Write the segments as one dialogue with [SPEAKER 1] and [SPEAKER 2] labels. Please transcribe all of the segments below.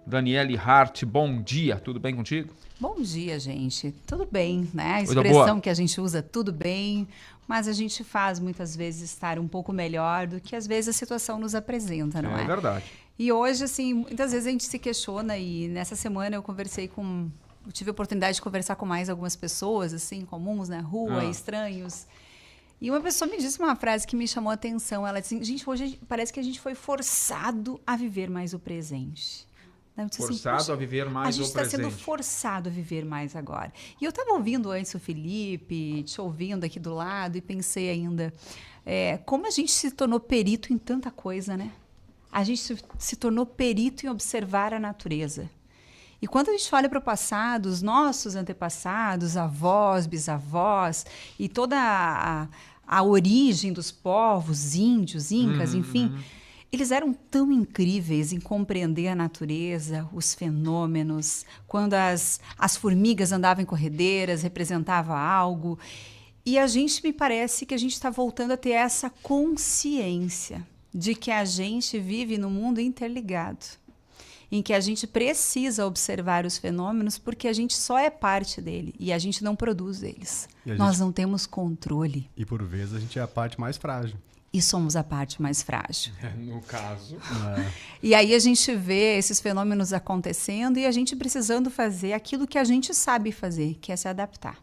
[SPEAKER 1] Daniele Hart, bom dia, tudo bem contigo?
[SPEAKER 2] Bom dia, gente. Tudo bem, né? A
[SPEAKER 1] Coisa
[SPEAKER 2] expressão
[SPEAKER 1] boa.
[SPEAKER 2] que a gente usa, tudo bem, mas a gente faz muitas vezes estar um pouco melhor do que às vezes a situação nos apresenta, não é?
[SPEAKER 1] É verdade.
[SPEAKER 2] E hoje, assim, muitas vezes a gente se questiona e nessa semana eu tive a oportunidade de conversar com mais algumas pessoas, assim, comuns na rua, estranhos. E uma pessoa me disse uma frase que me chamou a atenção. Ela disse, gente, hoje parece que a gente foi forçado a viver mais o presente.
[SPEAKER 1] Forçado a viver mais o presente.
[SPEAKER 2] A gente está sendo forçado a viver mais agora. E eu estava ouvindo antes o Felipe, te ouvindo aqui do lado, e pensei ainda, como a gente se tornou perito em tanta coisa, né? A gente se tornou perito em observar a natureza. E quando a gente olha para o passado, os nossos antepassados, avós, bisavós, e toda a origem dos povos, índios, incas, enfim, eles eram tão incríveis em compreender a natureza, os fenômenos. Quando as formigas andavam em corredeiras, representava algo. E a gente, me parece que a gente está voltando a ter essa consciência de que a gente vive num mundo interligado, em que a gente precisa observar os fenômenos porque a gente só é parte dele e a gente não produz eles. Nós não temos controle.
[SPEAKER 3] E por vezes a gente é a parte mais frágil.
[SPEAKER 2] E somos a parte mais frágil.
[SPEAKER 1] No caso.
[SPEAKER 2] E aí a gente vê esses fenômenos acontecendo e a gente precisando fazer aquilo que a gente sabe fazer, que é se adaptar.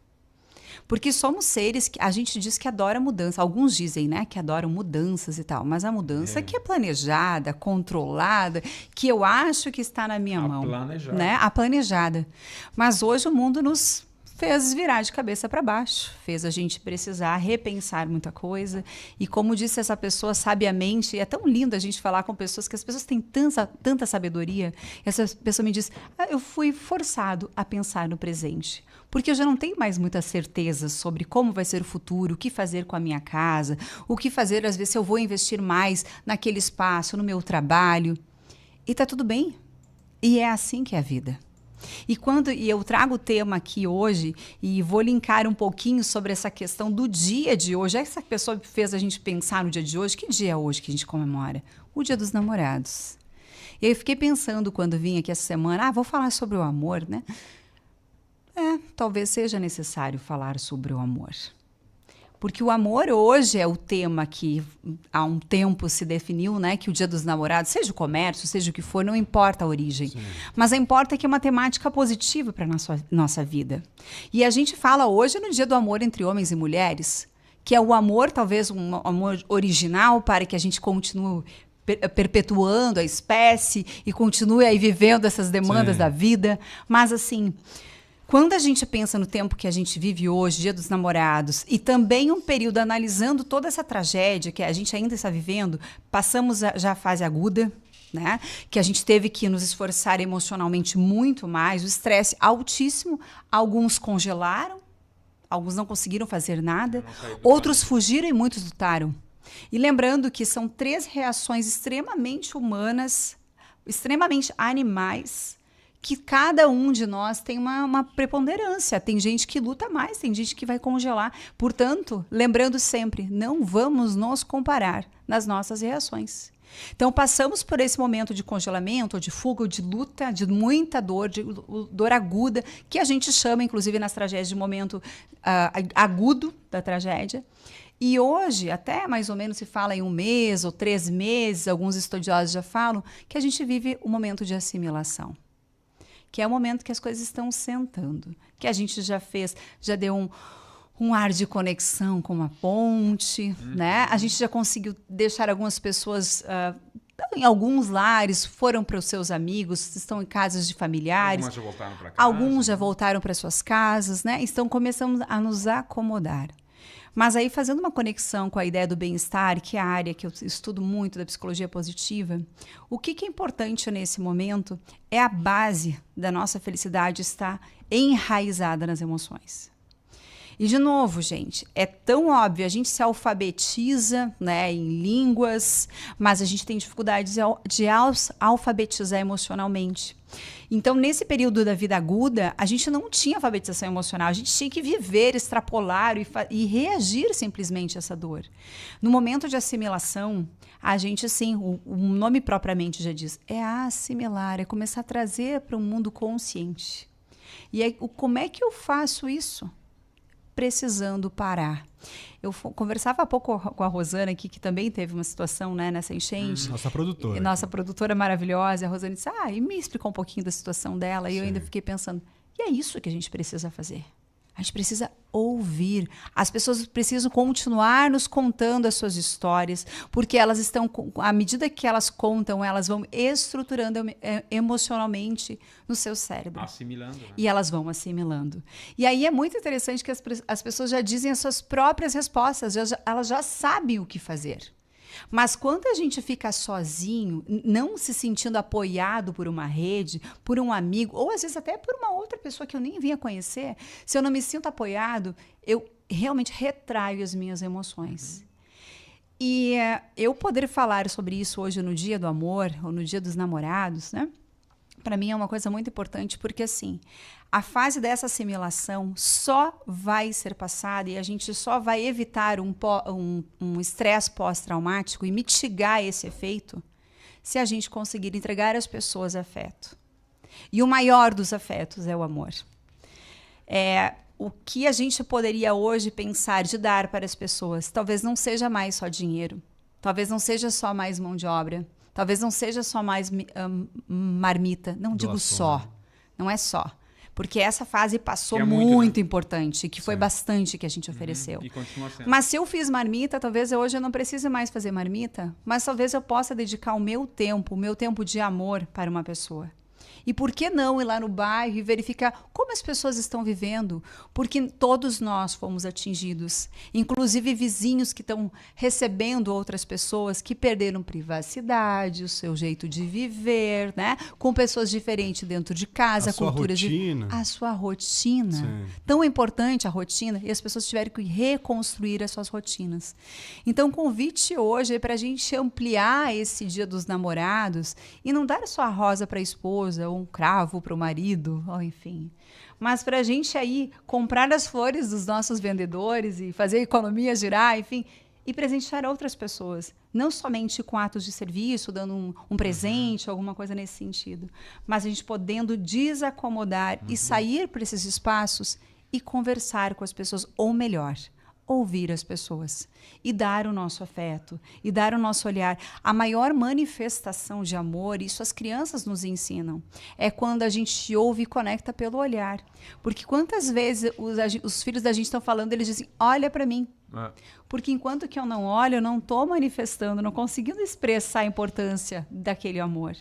[SPEAKER 2] Porque somos seres que a gente diz que adora mudança. Alguns dizem, né, que adoram mudanças e tal. Mas a mudança que é planejada, controlada, que eu acho que está na minha mão.
[SPEAKER 1] Planejada.
[SPEAKER 2] Né? A planejada. Mas hoje o mundo nos fez virar de cabeça para baixo, fez a gente precisar repensar muita coisa. E como disse essa pessoa sabiamente, é tão lindo a gente falar com pessoas que as pessoas têm tanta sabedoria. Essa pessoa me diz, eu fui forçado a pensar no presente, porque eu já não tenho mais muita certeza sobre como vai ser o futuro, o que fazer com a minha casa, o que fazer, às vezes, se eu vou investir mais naquele espaço, no meu trabalho. E tá tudo bem. E é assim que é a vida. E eu trago o tema aqui hoje e vou linkar um pouquinho sobre essa questão do dia de hoje. Essa pessoa fez a gente pensar no dia de hoje. Que dia é hoje que a gente comemora? O Dia dos Namorados. E aí eu fiquei pensando quando vim aqui essa semana, vou falar sobre o amor, né? Talvez seja necessário falar sobre o amor. Porque o amor hoje é o tema que há um tempo se definiu, né? Que o Dia dos Namorados, seja o comércio, seja o que for, não importa a origem. Sim. Mas importa que é uma temática positiva para a nossa vida. E a gente fala hoje no Dia do Amor entre homens e mulheres, que é o amor, talvez um amor original, para que a gente continue perpetuando a espécie e continue aí vivendo essas demandas da vida. Mas assim, quando a gente pensa no tempo que a gente vive hoje, Dia dos Namorados, e também um período analisando toda essa tragédia que a gente ainda está vivendo, passamos já a fase aguda, né? Que a gente teve que nos esforçar emocionalmente muito mais, o estresse altíssimo, alguns congelaram, alguns não conseguiram fazer nada, outros fugiram e muitos lutaram. E lembrando que são 3 reações extremamente humanas, extremamente animais, que cada um de nós tem uma preponderância. Tem gente que luta mais, tem gente que vai congelar. Portanto, lembrando sempre, não vamos nos comparar nas nossas reações. Então, passamos por esse momento de congelamento, ou de fuga, ou de luta, de muita dor, de dor aguda, que a gente chama, inclusive, nas tragédias, de momento agudo da tragédia. E hoje, até mais ou menos se fala em 1 mês ou 3 meses, alguns estudiosos já falam, que a gente vive um momento de assimilação. Que é o momento que as coisas estão sentando, que a gente já deu um ar de conexão com uma ponte, né? A gente já conseguiu deixar algumas pessoas em alguns lares, foram para os seus amigos, estão em casas de familiares.
[SPEAKER 1] Algumas já voltaram para casa.
[SPEAKER 2] Alguns já voltaram para suas casas, né? Então começamos a nos acomodar. Mas aí, fazendo uma conexão com a ideia do bem-estar, que é a área que eu estudo muito da psicologia positiva, o que é importante nesse momento é a base da nossa felicidade estar enraizada nas emoções. E, de novo, gente, é tão óbvio, a gente se alfabetiza, né, em línguas, mas a gente tem dificuldade de alfabetizar emocionalmente. Então, nesse período da vida aguda, a gente não tinha alfabetização emocional, a gente tinha que viver, extrapolar e reagir simplesmente a essa dor. No momento de assimilação, a gente, sim, o nome propriamente já diz, é assimilar, é começar a trazer para um mundo consciente. E aí, como é que eu faço isso? Precisando parar. Eu conversava há pouco com a Rosana aqui, que também teve uma situação, né, nessa enchente.
[SPEAKER 3] Nossa produtora.
[SPEAKER 2] Nossa produtora maravilhosa. A Rosana disse, e me explicou um pouquinho da situação dela. E eu ainda fiquei pensando, e é isso que a gente precisa fazer. A gente precisa ouvir. As pessoas precisam continuar nos contando as suas histórias, porque elas estão, à medida que elas contam, elas vão estruturando emocionalmente no seu cérebro.
[SPEAKER 1] Assimilando. Né?
[SPEAKER 2] E elas vão assimilando. E aí é muito interessante que as pessoas já dizem as suas próprias respostas, elas já sabem o que fazer. Mas quando a gente fica sozinho, não se sentindo apoiado por uma rede, por um amigo, ou às vezes até por uma outra pessoa que eu nem vinha conhecer, se eu não me sinto apoiado, eu realmente retraio as minhas emoções. E eu poder falar sobre isso hoje no Dia do Amor, ou no Dia dos Namorados, né? Para mim é uma coisa muito importante, porque assim, a fase dessa assimilação só vai ser passada e a gente só vai evitar um estresse pós-traumático e mitigar esse efeito se a gente conseguir entregar às pessoas afeto. E o maior dos afetos é o amor. O que a gente poderia hoje pensar de dar para as pessoas talvez não seja mais só dinheiro, talvez não seja só mais mão de obra, talvez não seja só mais marmita. Não digo só. Não é só. Porque essa fase passou muito importante, que foi bastante que a gente ofereceu.
[SPEAKER 1] E continua sendo.
[SPEAKER 2] Mas se eu fiz marmita, talvez hoje eu não precise mais fazer marmita, mas talvez eu possa dedicar o meu tempo de amor para uma pessoa. E por que não ir lá no bairro e verificar como as pessoas estão vivendo? Porque todos nós fomos atingidos, inclusive vizinhos que estão recebendo outras pessoas que perderam privacidade, o seu jeito de viver, né? Com pessoas diferentes dentro de casa, culturas diferentes. A sua rotina. Sim. Tão importante a rotina, e as pessoas tiveram que reconstruir as suas rotinas. Então, o convite hoje é para a gente ampliar esse Dia dos Namorados e não dar só a rosa para a esposa, ou um cravo para o marido, ou enfim. Mas para a gente aí comprar as flores dos nossos vendedores e fazer a economia girar, enfim, e presentear outras pessoas. Não somente com atos de serviço, dando um presente, alguma coisa nesse sentido. Mas a gente podendo desacomodar e sair para esses espaços e conversar com as pessoas, ou melhor, ouvir as pessoas e dar o nosso afeto e dar o nosso olhar. A maior manifestação de amor, isso as crianças nos ensinam, é quando a gente ouve e conecta pelo olhar. Porque quantas vezes os filhos da gente estão falando, eles dizem, olha para mim. Porque enquanto que eu não olho, eu não estou manifestando, não conseguindo expressar a importância daquele amor.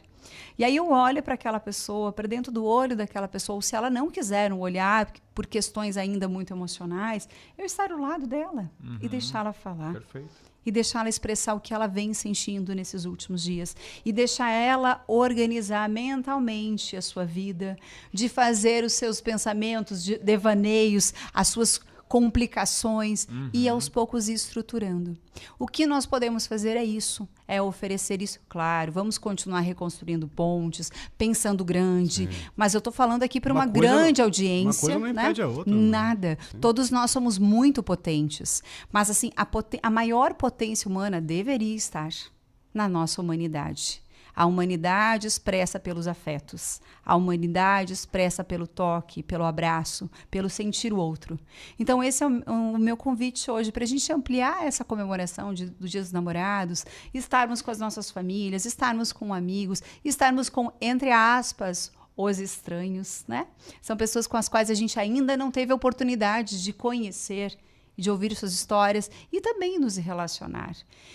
[SPEAKER 2] E aí eu olho para aquela pessoa, para dentro do olho daquela pessoa, ou se ela não quiser um olhar por questões ainda muito emocionais, eu estar ao lado dela e deixá-la falar.
[SPEAKER 1] Perfeito.
[SPEAKER 2] E deixá-la expressar o que ela vem sentindo nesses últimos dias. E deixar ela organizar mentalmente a sua vida, de fazer os seus pensamentos, de devaneios, as suas complicações e aos poucos ir estruturando. O que nós podemos fazer é isso, é oferecer isso. Claro, vamos continuar reconstruindo pontes, pensando grande, mas eu estou falando aqui para uma grande audiência.
[SPEAKER 3] Uma coisa não impede a outra.
[SPEAKER 2] Nada. Todos nós somos muito potentes, mas assim, a maior potência humana deveria estar na nossa humanidade. A humanidade expressa pelos afetos. A humanidade expressa pelo toque, pelo abraço, pelo sentir o outro. Então, esse é o meu convite hoje, para a gente ampliar essa comemoração do Dia dos Namorados, estarmos com as nossas famílias, estarmos com amigos, estarmos com, entre aspas, os estranhos, né? São pessoas com as quais a gente ainda não teve a oportunidade de conhecer, de ouvir suas histórias e também nos relacionar.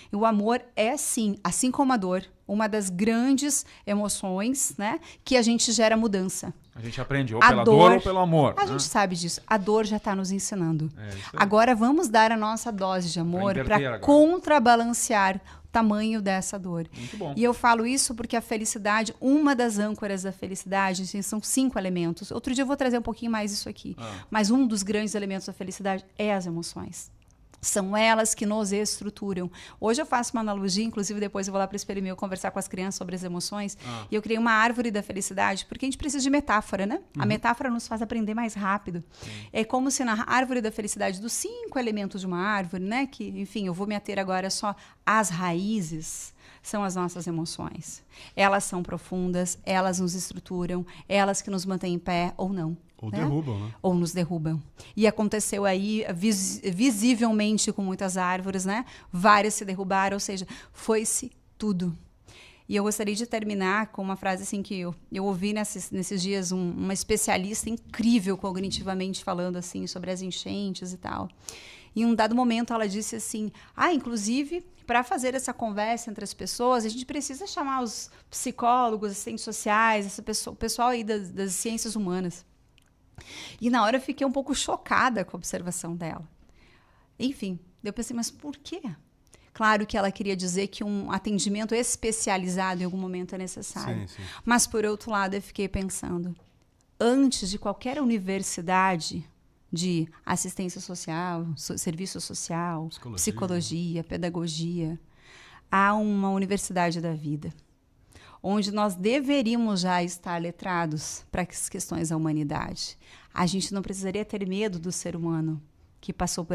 [SPEAKER 2] E o amor é, sim, assim como a dor, uma das grandes emoções, né, que a gente gera mudança.
[SPEAKER 1] A gente aprende ou pela dor ou pelo amor.
[SPEAKER 2] A gente sabe disso. A dor já está nos ensinando.
[SPEAKER 1] Isso aí.
[SPEAKER 2] Agora vamos dar a nossa dose de amor para contrabalancear o tamanho dessa dor.
[SPEAKER 1] Muito bom.
[SPEAKER 2] E eu falo isso porque a felicidade, uma das âncoras da felicidade, assim, são 5 elementos. Outro dia eu vou trazer um pouquinho mais isso aqui. Mas um dos grandes elementos da felicidade é as emoções. São elas que nos estruturam. Hoje eu faço uma analogia, inclusive depois eu vou lá para o Espelho Meu conversar com as crianças sobre as emoções. E eu criei uma árvore da felicidade, porque a gente precisa de metáfora, né? A metáfora nos faz aprender mais rápido. É como se na árvore da felicidade, dos 5 elementos de uma árvore, né? Que, enfim, eu vou me ater agora só às raízes, são as nossas emoções. Elas são profundas, elas nos estruturam, elas que nos mantêm em pé ou não.
[SPEAKER 3] Ou derrubam, né?
[SPEAKER 2] Ou nos derrubam. E aconteceu aí visivelmente com muitas árvores, né? Várias se derrubaram, ou seja, foi-se tudo. E eu gostaria de terminar com uma frase assim que eu ouvi nesses dias uma especialista incrível cognitivamente falando assim sobre as enchentes e tal. Em um dado momento ela disse assim, inclusive, para fazer essa conversa entre as pessoas, a gente precisa chamar os psicólogos, assistentes sociais, o pessoal aí das ciências humanas. E na hora eu fiquei um pouco chocada com a observação dela. Enfim, eu pensei, mas por quê? Claro que ela queria dizer que um atendimento especializado em algum momento é necessário.
[SPEAKER 3] Sim.
[SPEAKER 2] Mas, por outro lado, eu fiquei pensando, antes de qualquer universidade de assistência social, serviço social, psicologia, pedagogia, há uma universidade da vida, onde nós deveríamos já estar letrados para as questões da humanidade. A gente não precisaria ter medo do ser humano que passou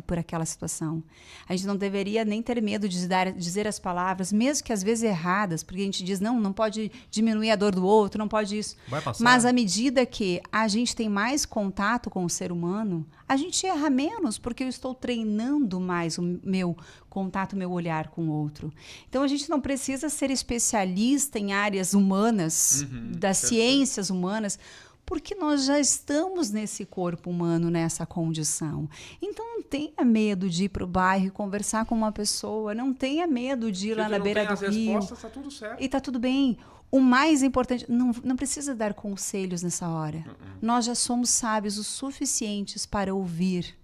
[SPEAKER 2] por aquela situação. A gente não deveria nem ter medo de dizer as palavras, mesmo que às vezes erradas, porque a gente diz, não pode diminuir a dor do outro, não pode isso.
[SPEAKER 3] Vai passar.
[SPEAKER 2] Mas à medida que a gente tem mais contato com o ser humano, a gente erra menos, porque eu estou treinando mais o meu contato, meu olhar com o outro. Então, a gente não precisa ser especialista em áreas humanas, das ciências humanas, porque nós já estamos nesse corpo humano, nessa condição. Então, não tenha medo de ir para o bairro e conversar com uma pessoa, não tenha medo de ir lá na beira do rio.
[SPEAKER 1] Respostas, tá tudo certo.
[SPEAKER 2] E está tudo bem. O mais importante, não precisa dar conselhos nessa hora. Nós já somos sábios o suficientes para ouvir,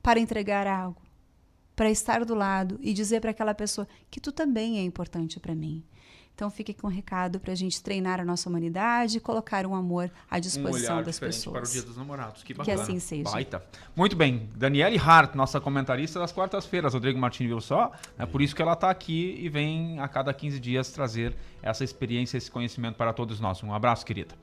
[SPEAKER 2] para entregar algo, para estar do lado e dizer para aquela pessoa que tu também é importante para mim. Então, fique com um recado para a gente treinar a nossa humanidade e colocar um amor à disposição das pessoas.
[SPEAKER 1] Para o Dia dos Namorados. Que bacana.
[SPEAKER 2] Que assim seja.
[SPEAKER 1] Baita. Muito bem. Daniele Hart, nossa comentarista das quartas-feiras. Rodrigo Martins viu só. É por isso que ela está aqui e vem a cada 15 dias trazer essa experiência, esse conhecimento para todos nós. Um abraço, querida.